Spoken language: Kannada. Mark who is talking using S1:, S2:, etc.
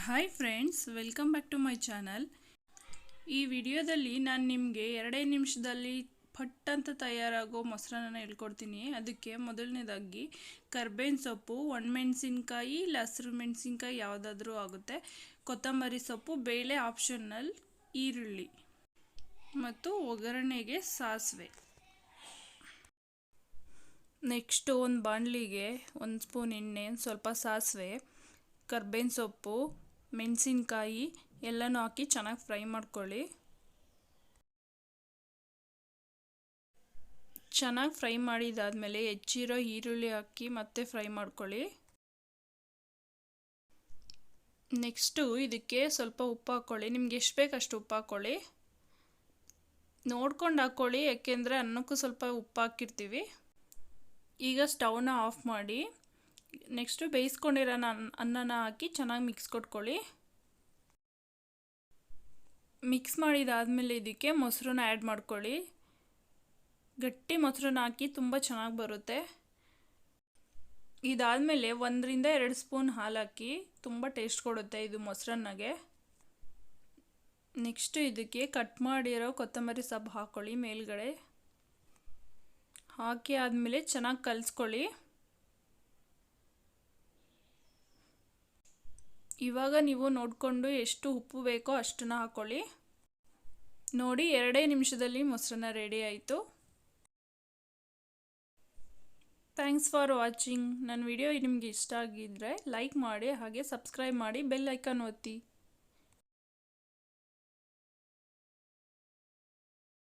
S1: Hi friends, welcome back to my channel. ಈ ವಿಡಿಯೋದಲ್ಲಿ ನಾನು ನಿಮಗೆ 2 ನಿಮಿಷದಲ್ಲಿ ಪಟ್ ಅಂತ ತಯಾರಾಗೋ ಮೊಸರನ್ನ ಹೇಳ್ಕೊಡ್ತೀನಿ. ಅದಕ್ಕೆ ಮೊದಲನೇದಾಗಿ ಕರ್ಬೇವಿನ ಸೊಪ್ಪು, ಒಣಮೆಣಸಿನ್ಕಾಯಿ ಇಲ್ಲ ಹಸಿರು ಮೆಣಸಿನ್ಕಾಯಿ ಯಾವುದಾದ್ರೂ ಆಗುತ್ತೆ, ಕೊತ್ತಂಬರಿ ಸೊಪ್ಪು, ಬೇಳೆ ಆಪ್ಷನಲ್, ಈರುಳ್ಳಿ ಮತ್ತು ಒಗ್ಗರಣೆಗೆ ಸಾಸಿವೆ. ನೆಕ್ಸ್ಟು ಒಂದು ಬಾಣಲಿಗೆ 1 ಸ್ಪೂನ್ ಎಣ್ಣೆ, ಸ್ವಲ್ಪ ಸಾಸಿವೆ, ಕರ್ಬೇವಿನ ಸೊಪ್ಪು, ಮೆಣಸಿನ್ಕಾಯಿ ಎಲ್ಲನೂ ಹಾಕಿ ಚೆನ್ನಾಗಿ ಫ್ರೈ ಮಾಡ್ಕೊಳ್ಳಿ. ಚೆನ್ನಾಗಿ ಫ್ರೈ ಮಾಡಿದಾದಮೇಲೆ ಹೆಚ್ಚಿರೋ ಈರುಳ್ಳಿ ಹಾಕಿ ಮತ್ತೆ ಫ್ರೈ ಮಾಡ್ಕೊಳ್ಳಿ. ನೆಕ್ಸ್ಟು ಇದಕ್ಕೆ ಸ್ವಲ್ಪ ಉಪ್ಪು ಹಾಕ್ಕೊಳ್ಳಿ. ನಿಮ್ಗೆ ಎಷ್ಟು ಬೇಕು ಅಷ್ಟು ಉಪ್ಪು ಹಾಕ್ಕೊಳ್ಳಿ, ನೋಡ್ಕೊಂಡು ಹಾಕ್ಕೊಳ್ಳಿ, ಯಾಕೆಂದರೆ ಅನ್ನಕ್ಕೂ ಸ್ವಲ್ಪ ಉಪ್ಪು ಹಾಕಿರ್ತೀವಿ. ಈಗ ಸ್ಟವ್ನ ಆಫ್ ಮಾಡಿ ನೆಕ್ಸ್ಟು ಬೇಯಿಸ್ಕೊಂಡಿರೋ ಅನ್ನನ ಹಾಕಿ ಚೆನ್ನಾಗಿ ಮಿಕ್ಸ್ ಕೊಟ್ಕೊಳ್ಳಿ. ಮಿಕ್ಸ್ ಮಾಡಿದಾದಮೇಲೆ ಇದಕ್ಕೆ ಮೊಸರನ್ನ ಆ್ಯಡ್ ಮಾಡ್ಕೊಳ್ಳಿ. ಗಟ್ಟಿ ಮೊಸರನ್ನ ಹಾಕಿ ತುಂಬ ಚೆನ್ನಾಗಿ ಬರುತ್ತೆ. ಇದಾದಮೇಲೆ 1 ರಿಂದ 2 ಸ್ಪೂನ್ ಹಾಲು ಹಾಕಿ, ತುಂಬ ಟೇಸ್ಟ್ ಕೊಡುತ್ತೆ ಇದು ಮೊಸರನ್ನಗೆ. ನೆಕ್ಸ್ಟು ಇದಕ್ಕೆ ಕಟ್ ಮಾಡಿರೋ ಕೊತ್ತಂಬರಿ ಸೊಪ್ಪು ಹಾಕ್ಕೊಳ್ಳಿ ಮೇಲ್ಗಡೆ. ಹಾಕಿ ಆದಮೇಲೆ ಚೆನ್ನಾಗಿ ಕಲಿಸ್ಕೊಳ್ಳಿ. ಇವಾಗ ನೀವು ನೋಡಿಕೊಂಡು ಎಷ್ಟು ಉಪ್ಪು ಬೇಕೋ ಅಷ್ಟನ್ನು ಹಾಕ್ಕೊಳ್ಳಿ. ನೋಡಿ, 2 ನಿಮಿಷದಲ್ಲಿ ಮೊಸರನ್ನ ರೆಡಿ ಆಯಿತು. Thanks for watching. ನನ್ನ ವಿಡಿಯೋ ನಿಮಗೆ ಇಷ್ಟ ಆಗಿದ್ದರೆ ಲೈಕ್ ಮಾಡಿ, ಹಾಗೆ ಸಬ್ಸ್ಕ್ರೈಬ್ ಮಾಡಿ, ಬೆಲ್ ಐಕಾನ್ ಒತ್ತಿ.